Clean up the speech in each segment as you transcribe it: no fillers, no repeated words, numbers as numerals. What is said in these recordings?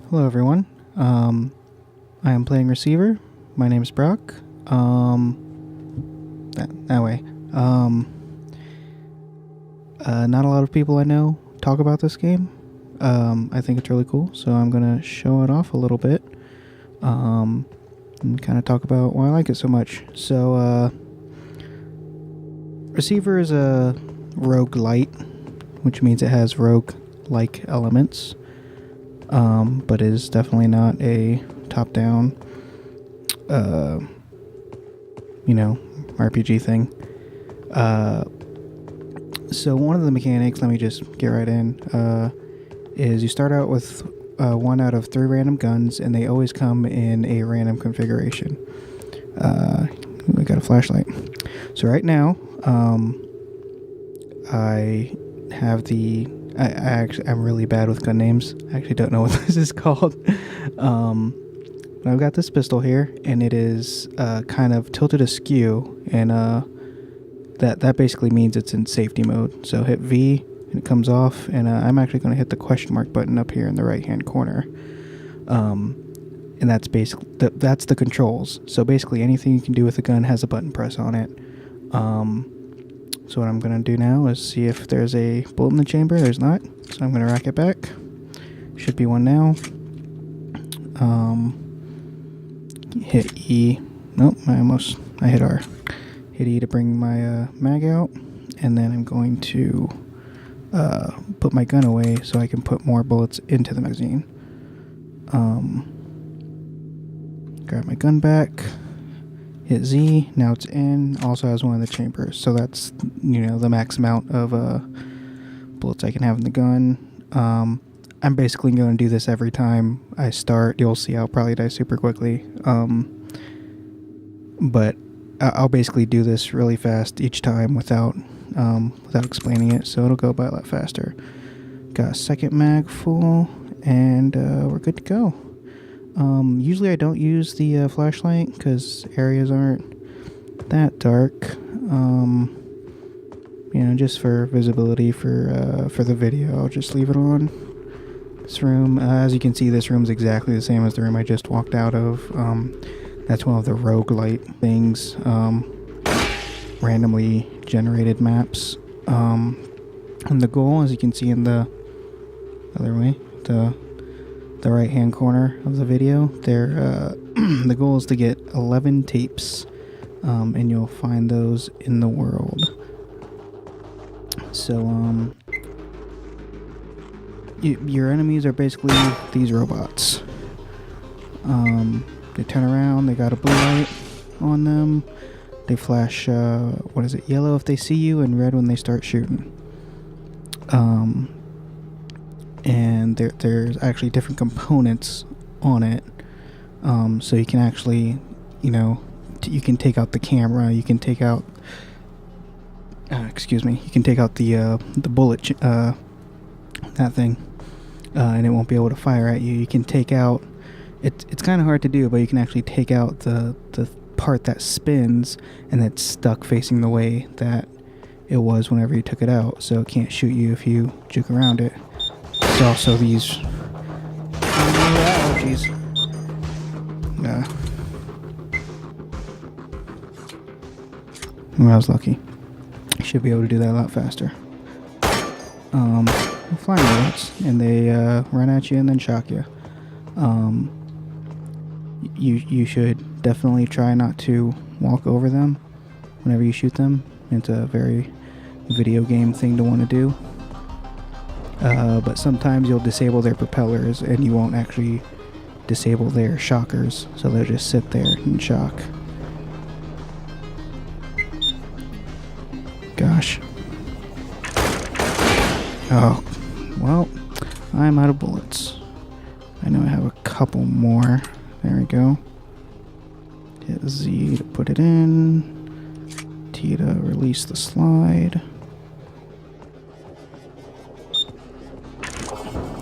Hello everyone. I am playing receiver. My name is Brock. That way. Not a lot of people I know talk about this game. I think it's really cool, so I'm gonna show it off a little bit. And kind of talk about why I like it so much. So, receiver is a roguelite, which means it has rogue-like elements. But is definitely not a top-down, RPG thing. So one of the mechanics, let me just get right in, is you start out with one out of 3 random guns, and they always come in a random configuration. We got a flashlight. So right now, I have I'm really bad with gun names. I actually don't know what this is called. But I've got this pistol here, and it is kind of tilted askew, and that basically means it's in safety mode. So hit V, and it comes off, and I'm actually going to hit the question mark button up here in the right-hand corner. And that's basically that's the controls. So basically anything you can do with the gun has a button press on it. So what I'm going to do now is see if there's a bullet in the chamber. There's not. So I'm going to rack it back. Should be one now. Hit E. Nope, I hit R. Hit E to bring my mag out. And then I'm going to put my gun away so I can put more bullets into the magazine. Grab my gun back. Hit Z, now it's in, also has one of the chambers, so that's, the max amount of bullets I can have in the gun. I'm basically going to do this every time I start. You'll see I'll probably die super quickly, but I'll basically do this really fast each time without explaining it, so it'll go by a lot faster. Got a second mag full, and we're good to go. Usually I don't use the flashlight because areas aren't that dark. Just for visibility for the video, I'll just leave it on. This room, as you can see, this room's exactly the same as the room I just walked out of. That's one of the roguelite things, randomly generated maps. And the goal, as you can see in the other way, the right hand corner of the video there, the goal is to get 11 tapes, and you'll find those in the world. So your enemies are basically these robots. They turn around, they got a blue light on them, they flash yellow if they see you, and red when they start shooting. And there's actually different components on it, so you can actually, you can take out the camera, you can take out, you can take out the bullet, that thing, and it won't be able to fire at you. You can take out, it's kind of hard to do, but you can actually take out the part that spins, and it's stuck facing the way that it was whenever you took it out, so it can't shoot you if you juke around it. There's also these... Oh, jeez. Well, I was lucky. Should be able to do that a lot faster. Flying bullets, and they run at you and then shock you. You should definitely try not to walk over them whenever you shoot them. It's a very video game thing to want to do. But sometimes you'll disable their propellers and you won't actually disable their shockers, so they'll just sit there and shock. Gosh. Oh, well, I'm out of bullets. I know I have a couple more. There we go. Hit Z to put it in. T to release the slide.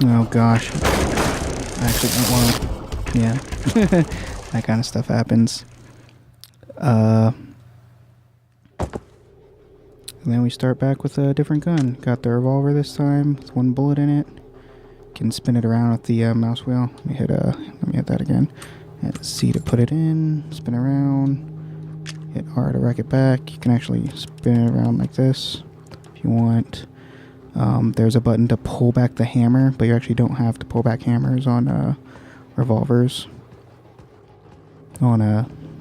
Oh gosh. I actually don't want to... Yeah. That kind of stuff happens. And then we start back with a different gun. Got the revolver this time with one bullet in it. can spin it around with the mouse wheel. Let me hit that again. Hit C to put it in, spin around, hit R to rack it back. You can actually spin it around like this if you want. There's a button to pull back the hammer, but you actually don't have to pull back hammers on revolvers. On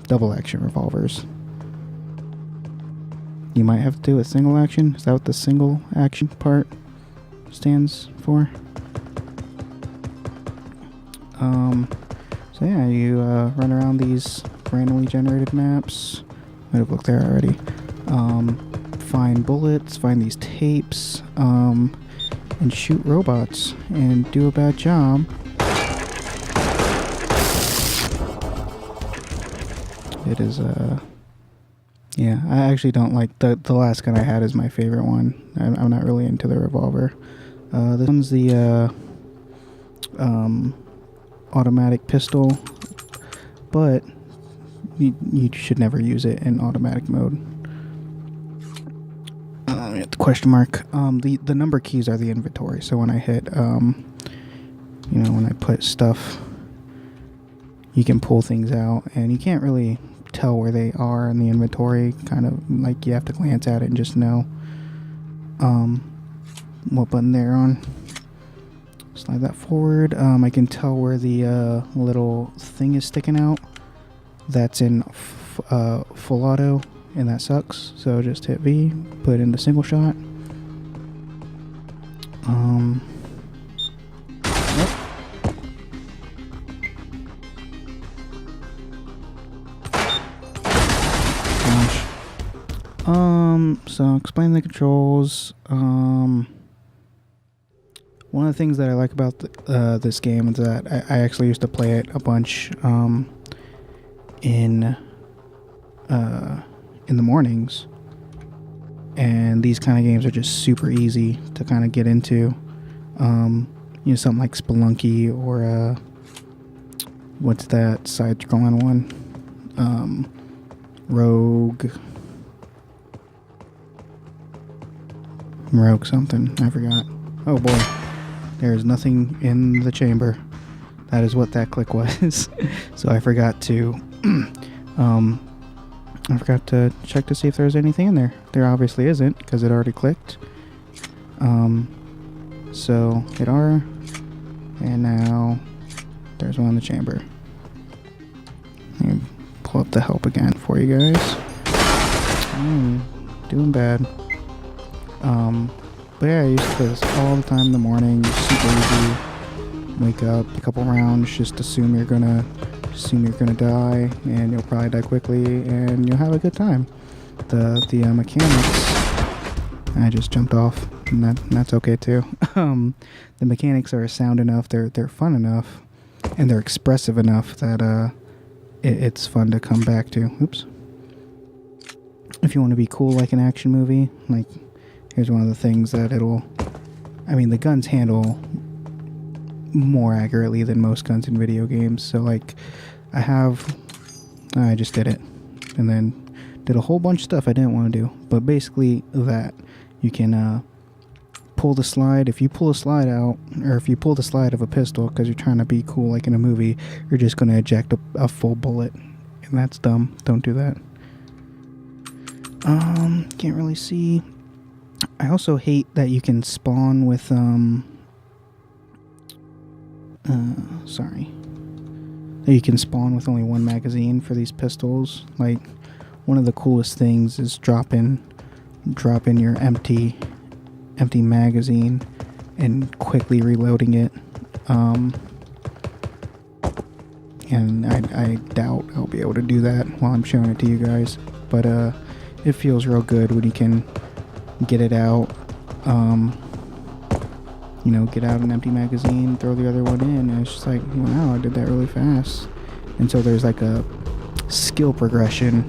double action revolvers. You might have to do a single action. Is that what the single action part stands for? So yeah, you run around these randomly generated maps. Might have looked there already. Find bullets, find these tapes, and shoot robots and do a bad job. It is yeah, I actually don't like the last gun I had is my favorite one. I'm not really into the revolver. This one's the automatic pistol, but you should never use it in automatic mode. The question mark. The number keys are the inventory. So when I hit, when I put stuff, you can pull things out, and you can't really tell where they are in the inventory. Kind of like you have to glance at it and just know what button they're on. Slide that forward. I can tell where the little thing is sticking out. That's in full auto, and that sucks. So just hit V, put in the single shot. So explain the controls. One of the things that I like about this game is that I actually used to play it a bunch in the mornings, and these kind of games are just super easy to kind of get into. Something like Spelunky or what's that side-scrolling one? Rogue something, I forgot. Oh boy, there's nothing in the chamber. That is what that click was. So I forgot to check to see if there's anything in there. There obviously isn't, because it already clicked. So hit R, and now there's one in the chamber. Let me pull up the help again for you guys. Doing bad. But yeah, I used to play this all the time in the morning. Super easy. Wake up, a couple rounds, just assume you're gonna die, and you'll probably die quickly, and you'll have a good time. The mechanics, I just jumped off, and that's okay too. The mechanics are sound enough, they're fun enough, and they're expressive enough that it's fun to come back to. Oops. If you want to be cool like an action movie, like, here's one of the things that the guns handle more accurately than most guns in video games. So like, I just did it, and then did a whole bunch of stuff I didn't want to do. But basically that, you can pull the slide. If you pull a slide out, or if you pull the slide of a pistol because you're trying to be cool like in a movie, you're just going to eject a full bullet, and that's dumb. Don't do that. Can't really see. I also hate that you can spawn with that you can spawn with only one magazine for these pistols. Like, one of the coolest things is drop in your empty magazine and quickly reloading it. And I doubt I'll be able to do that while I'm showing it to you guys, but it feels real good when you can get it out, get out an empty magazine, throw the other one in, and it's just like, wow, I did that really fast. And so there's like a skill progression.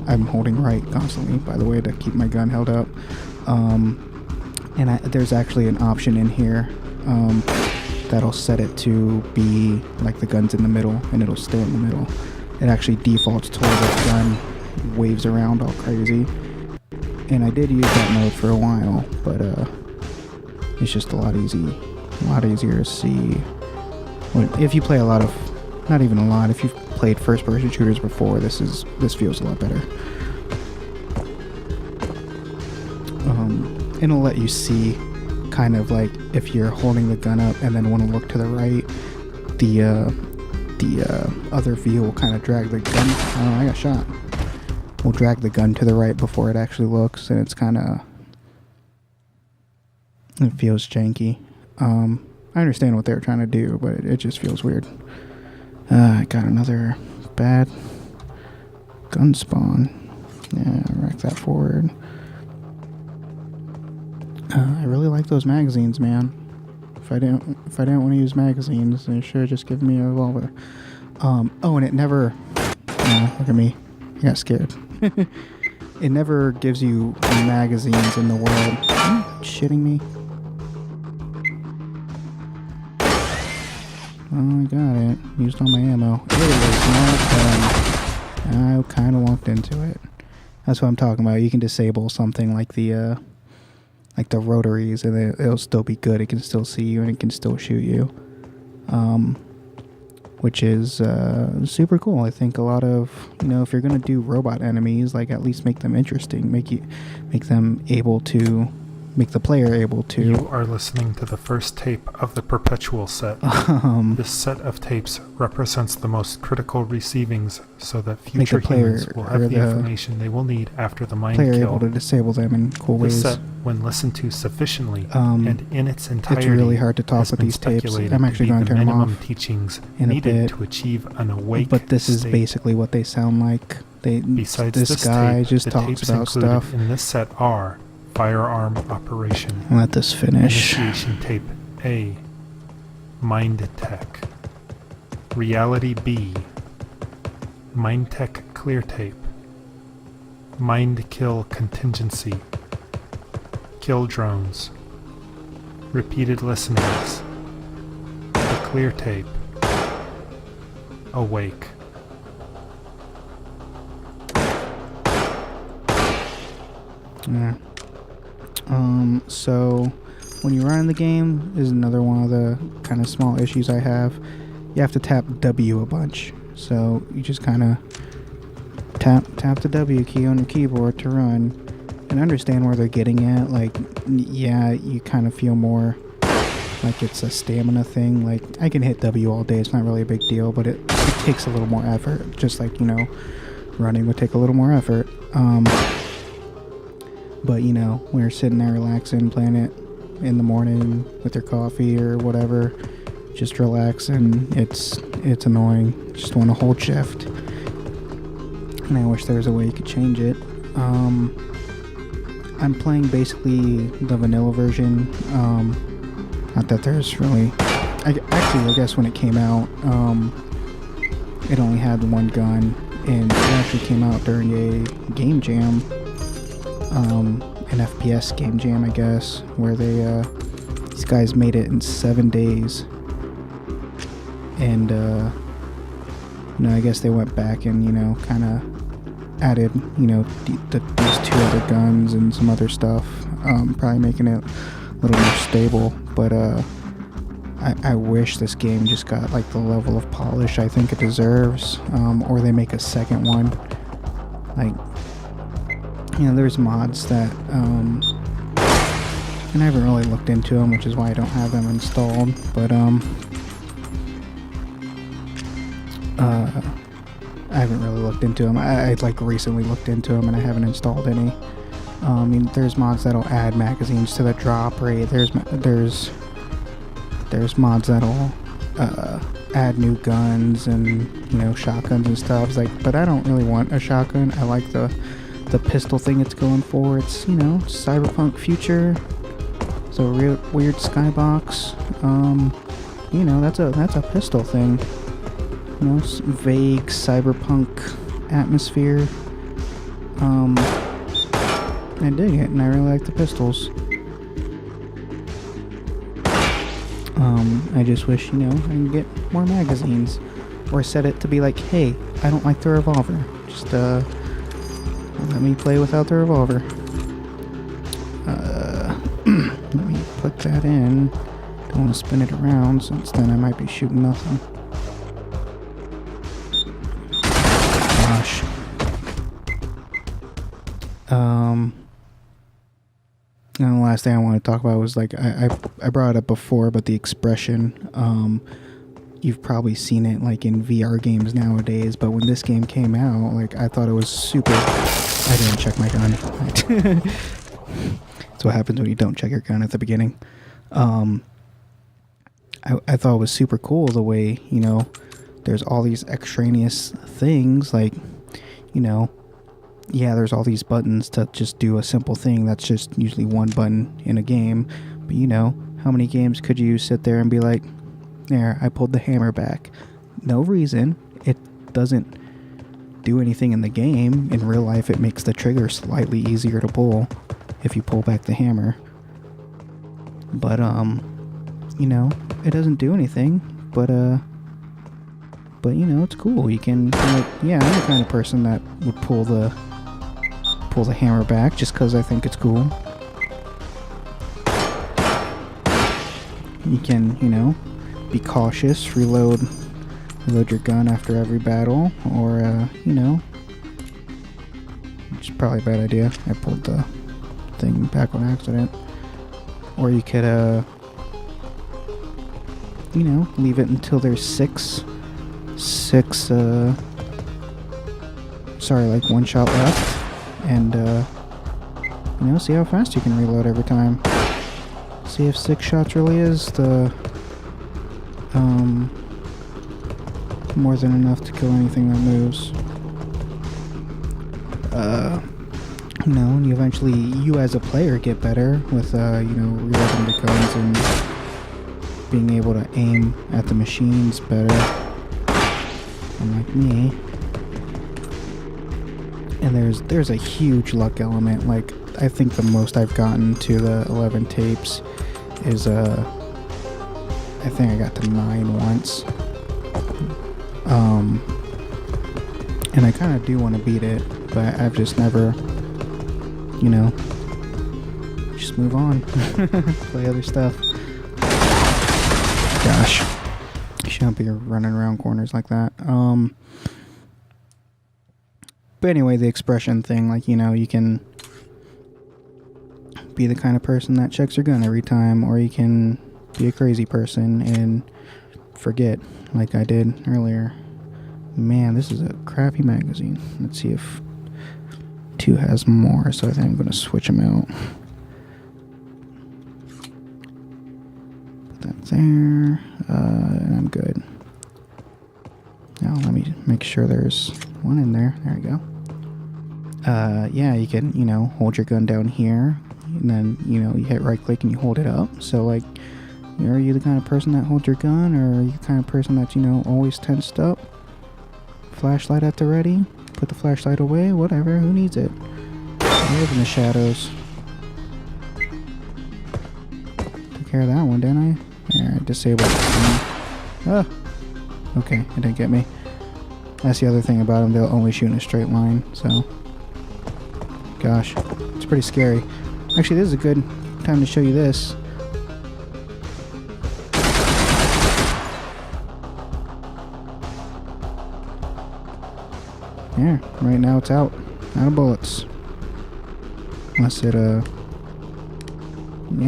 I'm holding right constantly, by the way, to keep my gun held up. And there's actually an option in here that'll set it to be like the gun's in the middle, and it'll stay in the middle. It actually defaults to where the gun waves around all crazy. And I did use that mode for a while, but it's just a lot easier a lot easier to see. If you play a lot of, not even a lot, if you've played first-person shooters before, this feels a lot better. It'll let you see kind of like if you're holding the gun up and then want to look to the right, the other view will kind of drag the gun. Oh, I got shot. Will drag the gun to the right before it actually looks, and it's kind of, it feels janky. I understand what they were trying to do, but it just feels weird. I got another bad gun spawn. Yeah, rack that forward. I really like those magazines, man. If I didn't want to use magazines, they should have just given me a revolver. Oh, and it never. Look at me. I got scared. It never gives you magazines in the world. Are you shitting me? Oh, I got it. Used all my ammo. It was not done. I kind of walked into it. That's what I'm talking about. You can disable something like the rotaries, and it'll still be good. It can still see you, and it can still shoot you, which is super cool. I think a lot of, if you're gonna do robot enemies, like, at least make them interesting, make the player able to. You are listening to the first tape of the Perpetual set. This set of tapes represents the most critical receivings, so that future humans will have the information they will need after the mind player kill. Able to disable them in cool ways. This set, when listened to sufficiently and in its entirety, it's really hard to talk with these tapes. I'm actually going to turn them off teachings in a needed bit, to achieve an awake but this is state. basically what they sound like. Besides this guy tape, just the talks tapes about included stuff. in this set are Firearm Operation. Let this finish. Initiation Tape A. Mind Tech. Reality B. Mind Tech Clear Tape. Mind Kill Contingency. Kill Drones. Repeated Listenings. The Clear Tape. Awake. Yeah. So when you run the game is another one of the kind of small issues I have. You have to tap W a bunch. So you just kind of tap the W key on your keyboard to run, and understand where they're getting at. Like, yeah, you kind of feel more like it's a stamina thing. Like, I can hit W all day, it's not really a big deal, but it takes a little more effort. Just like, running would take a little more effort. But, when you're sitting there relaxing, playing it in the morning with your coffee or whatever, just relax, and it's annoying. Just want to hold shift. And I wish there was a way you could change it. I'm playing basically the vanilla version. Not that there's really... I guess when it came out, it only had one gun, and it actually came out during a game jam. An FPS game jam, I guess, where these guys made it in 7 days, and I guess they went back and kind of added these two other guns and some other stuff, probably making it a little more stable. But I wish this game just got like the level of polish I think it deserves, or they make a second one. Like, there's mods that, and I haven't really looked into them, which is why I don't have them installed, but, I haven't really looked into them. I recently looked into them, and I haven't installed any. There's mods that'll add magazines to the drop rate. There's mods that'll, add new guns and, shotguns and stuff. It's like, but I don't really want a shotgun. I like the pistol thing it's going for. It's, cyberpunk future. It's a weird skybox. That's a pistol thing. It's vague cyberpunk atmosphere. I dig it, and I really like the pistols. I just wish, I can get more magazines, or set it to be like, hey, I don't like the revolver. Just, let me play without the revolver. Let me put that in. Do don't want to spin it around, since then I might be shooting nothing. Gosh. And the last thing I want to talk about was, like, I brought it up before, but the expression, you've probably seen it, like, in VR games nowadays, but when this game came out, like, I thought it was super... I didn't check my gun. That's what happens when you don't check your gun at the beginning. I thought it was super cool the way, you know, there's all these extraneous things, like, you know, yeah, there's all these buttons to just do a simple thing that's just usually one button in a game, but, you know, how many games could you sit there and be like, there, I pulled the hammer back. No reason. It doesn't do anything in the game. In real life, it makes the trigger slightly easier to pull if you pull back the hammer. But, you know, it doesn't do anything, but you know, it's cool. You can, like, yeah, I'm the kind of person that would pull the hammer back just because I think it's cool. You can, you know, be cautious, reload your gun after every battle, or, you know, which is probably a bad idea. I pulled the thing back on accident. Or you could, you know, leave it until there's like one shot left, and, you know, see how fast you can reload every time. See if 6 shots really is the, more than enough to kill anything that moves. You know, and eventually, you as a player get better with, you know, reloading the guns and being able to aim at the machines better. Unlike me. And there's a huge luck element. Like, I think the most I've gotten to the 11 tapes is, I think I got to 9 once. And I kind of do want to beat it, but I've just never, you know, just move on. Play other stuff. Gosh. You shouldn't be running around corners like that. But anyway, the expression thing, like, you know, you can be the kind of person that checks your gun every time, or you can be a crazy person and forget, like I did earlier. Man, this is a crappy magazine. Let's see if 2 has more, so I think I'm going to switch them out. Put that there, and I'm good. Now let me make sure there's one in there. There we go. Yeah, you can, you know, hold your gun down here, and then, you know, you hit right click and you hold it up. So, like, are you the kind of person that holds your gun, or are you the kind of person that, you know, always tensed up? Flashlight at the ready? Put the flashlight away? Whatever, who needs it? I live in the shadows. Took care of that one, didn't I? There, I disabled it. Oh! Okay, it didn't get me. That's the other thing about them, they'll only shoot in a straight line, so... Gosh, it's pretty scary. Actually, this is a good time to show you this. Yeah, right now it's out of bullets. Unless it, yeah,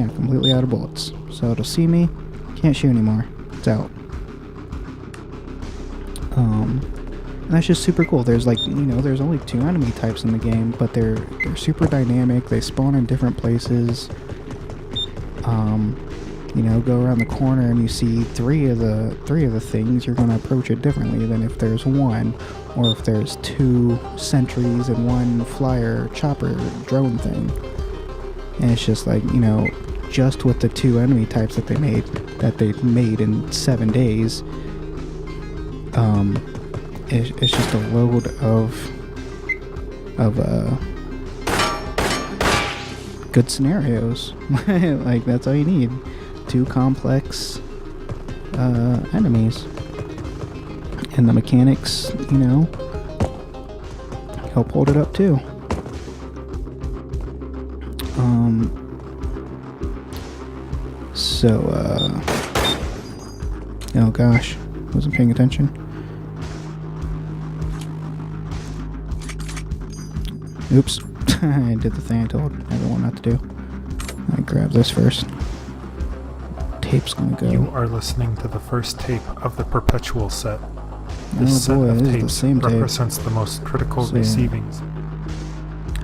completely out of bullets. So it'll see me, can't shoot anymore. It's out. And that's just super cool. There's, like, you know, there's only 2 enemy types in the game, but they're super dynamic. They spawn in different places. You know, go around the corner and you see 3 of the things, you're gonna approach it differently than if there's 1, or if there's 2 sentries and 1 flyer chopper drone thing. And it's just like, you know, just with the 2 enemy types that they made in 7 days, it's just a load of good scenarios. Like, that's all you need. 2 complex enemies, and the mechanics, you know, help hold it up too. So Oh gosh, wasn't paying attention. Oops. I did the thing I told everyone not to do. I grab this first. Tape's gonna go. You are listening to the first tape of the Perpetual set. This set of tapes represents the most critical receivings.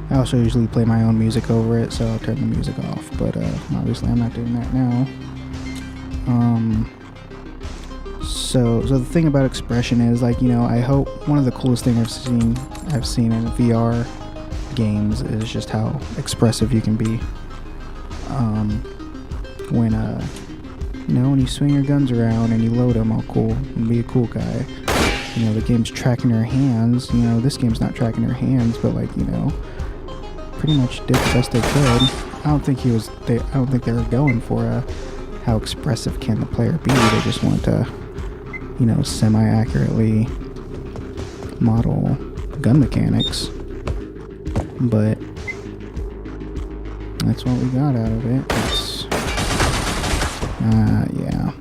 I also usually play my own music over it, so I'll turn the music off, but obviously I'm not doing that now. So the thing about expression is, like, you know, I hope one of the coolest things I've seen in VR games is just how expressive you can be. When when you swing your guns around and you load them all cool and be a cool guy. You know, the game's tracking your hands. You know, this game's not tracking your hands, but, like, you know, pretty much did the best they could. I don't think they were going for how expressive can the player be. They just wanted to, you know, semi-accurately model gun mechanics. But that's what we got out of it. It's yeah.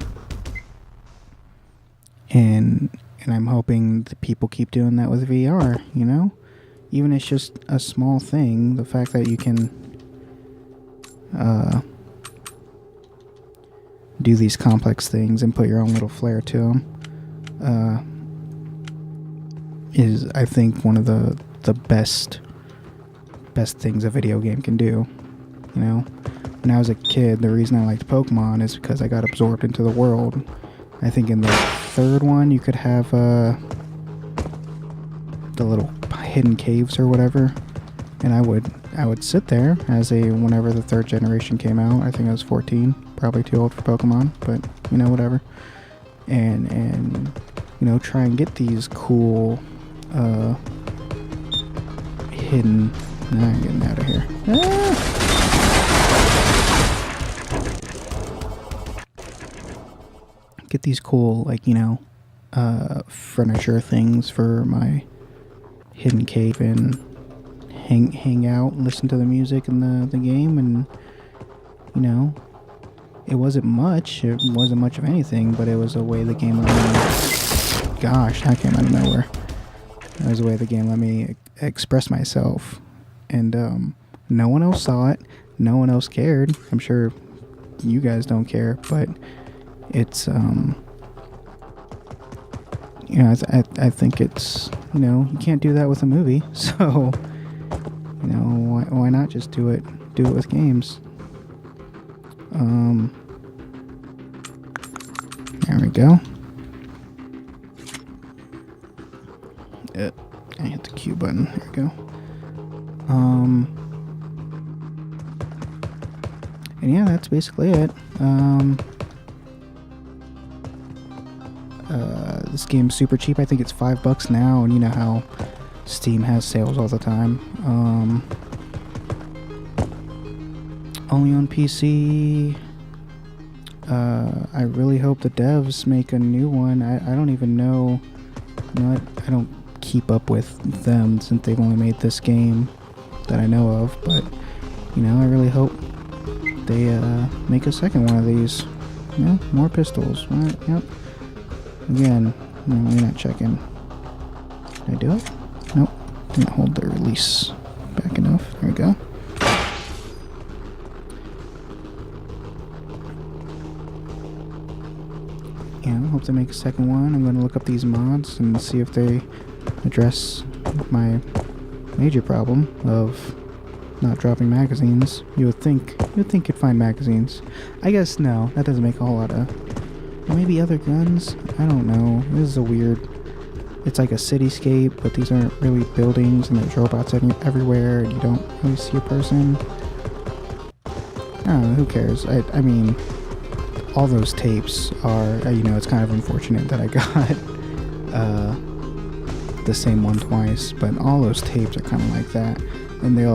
And I'm hoping that people keep doing that with VR, you know? Even if it's just a small thing, the fact that you can do these complex things and put your own little flair to them is, I think, one of the best things a video game can do, you know? When I was a kid, the reason I liked Pokemon is because I got absorbed into the world. I think in the third one you could have the little hidden caves or whatever, and I would sit there whenever the third generation came out. I think I was 14, probably too old for Pokemon, but you know, whatever. And you know, try and get these cool hidden. Nah, I'm getting out of here. Get these cool, like, you know, furniture things for my hidden cave and hang out and listen to the music in the game. And, you know, it wasn't much of anything, but it was a way the game let me, gosh, that came out of nowhere. It was a way the game let me express myself. And no one else saw it, no one else cared. I'm sure you guys don't care, but it's you know, I think it's, you know, you can't do that with a movie, so, you know, why not just do it with games? There we go. I hit the Q button. There we go. And yeah, that's basically it. This game's super cheap. I think it's $5 now, and you know how Steam has sales all the time. Only on PC. I really hope the devs make a new one. I don't even know. You know, I don't keep up with them since they've only made this game that I know of, but you know, I really hope they make a second one of these. You know, more pistols. Right, yep. Again, no, you're not checking. Did I do it? Nope. Didn't hold the release back enough. There we go. Yeah, I hope they make a second one. I'm going to look up these mods and see if they address my major problem of not dropping magazines. You would think you'd find magazines. I guess no, that doesn't make a whole lot of. Maybe other guns? I don't know. This is a weird. It's like a cityscape, but these aren't really buildings, and there's robots everywhere, and you don't really see a person. I don't know. Who cares? I mean, all those tapes are. You know, it's kind of unfortunate that I got the same one twice, but all those tapes are kind of like that, and they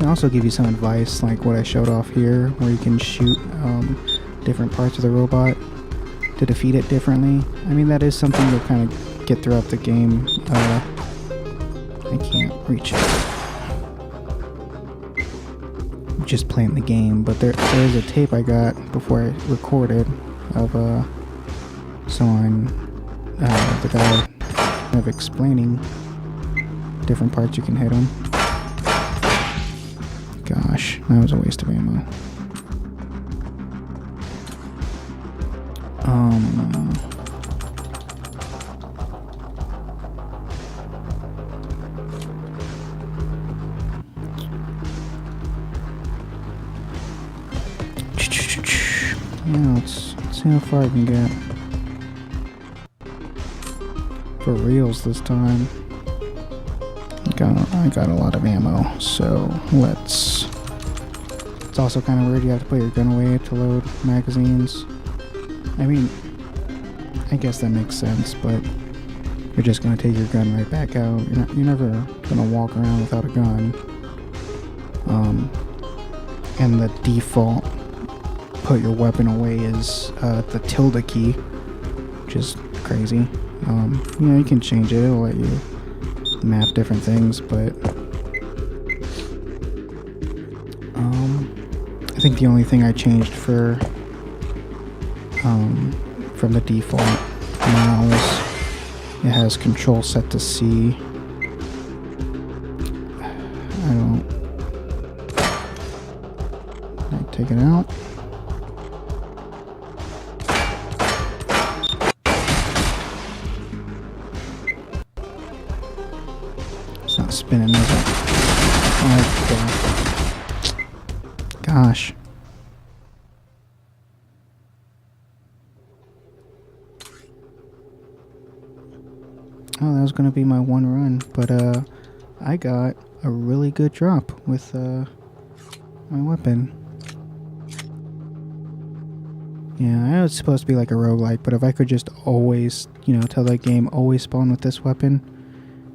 also give you some advice, like what I showed off here, where you can shoot different parts of the robot to defeat it differently. I mean, that is something you'll kind of get throughout the game. I can't reach it. Just playing the game, but there is a tape I got before I recorded of someone, the guy kind of explaining different parts you can hit him. Gosh, that was a waste of ammo. Yeah, let's see how far I can get. For reals this time. I got a lot of ammo, so let's... It's also kind of weird you have to put your gun away to load magazines. I mean, I guess that makes sense, but you're just gonna take your gun right back out. You're never gonna walk around without a gun. And the default put your weapon away is the tilde key, which is crazy. You know, you can change it. It'll let you map different things, but I think the only thing I changed from the default now is it has control set to C. I'll take it out. It's not spinning, is it? Oh, gosh. Oh, that was gonna be my one run, but I got a really good drop with my weapon. Yeah, I know it's supposed to be like a roguelike, but if I could just always, you know, tell that game always spawn with this weapon,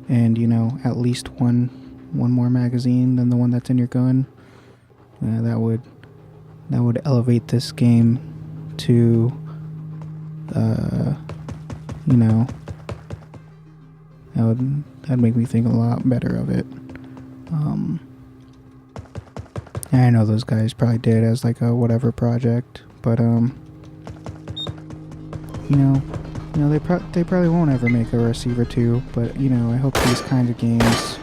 and you know, at least one more magazine than the one that's in your gun, that would elevate this game to, you know, that'd make me think a lot better of it. I know those guys probably did as like a whatever project, but you know, they probably won't ever make a Receiver 2, but you know, I hope these kinds of games,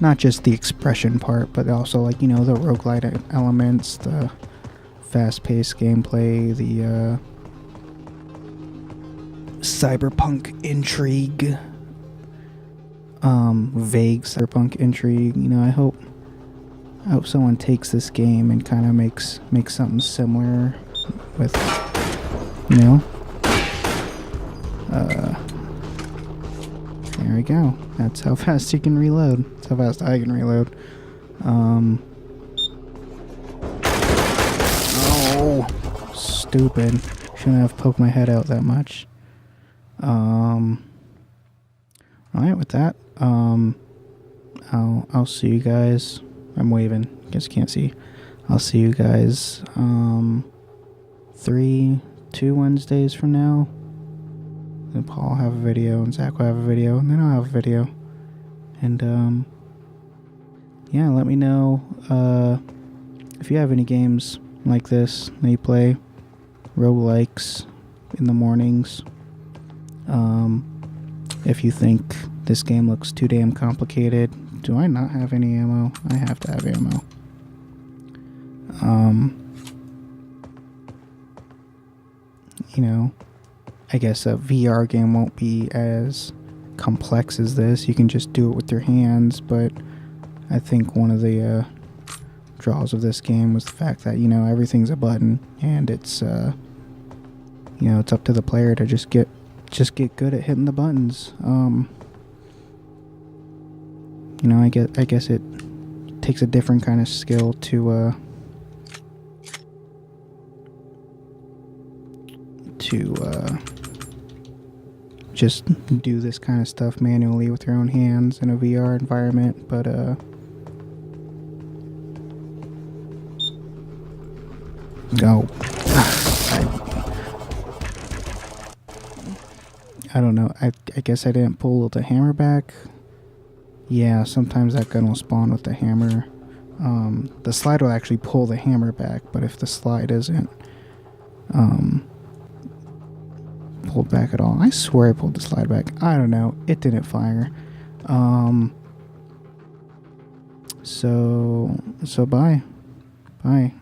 not just the expression part, but also like, you know, the roguelite elements, the fast-paced gameplay, the cyberpunk intrigue, vague cyberpunk intrigue. You know, I hope someone takes this game and kind of makes something similar with, you know, there we go. That's how fast you can reload. That's how fast I can reload. Oh, stupid. Shouldn't have poked my head out that much. Alright, with that, I'll see you guys. I'm waving. Guess you can't see. I'll see you guys, 2 Wednesdays from now. Then Paul will have a video, and Zach will have a video, and then I'll have a video. And, yeah, let me know, if you have any games like this that you play, roguelikes in the mornings. If you think this game looks too damn complicated, do I not have any ammo? I have to have ammo. You know, I guess a VR game won't be as complex as this. You can just do it with your hands, but I think one of the draws of this game was the fact that, you know, everything's a button, and it's you know, it's up to the player to just get good at hitting the buttons. You know, I guess it takes a different kind of skill to just do this kind of stuff manually with your own hands in a VR environment, but no. I don't know. I guess I didn't pull the hammer back. Yeah, sometimes that gun will spawn with the hammer. The slide will actually pull the hammer back, but if the slide isn't pulled back at all. I swear I pulled the slide back. I don't know. It didn't fire. So bye. Bye.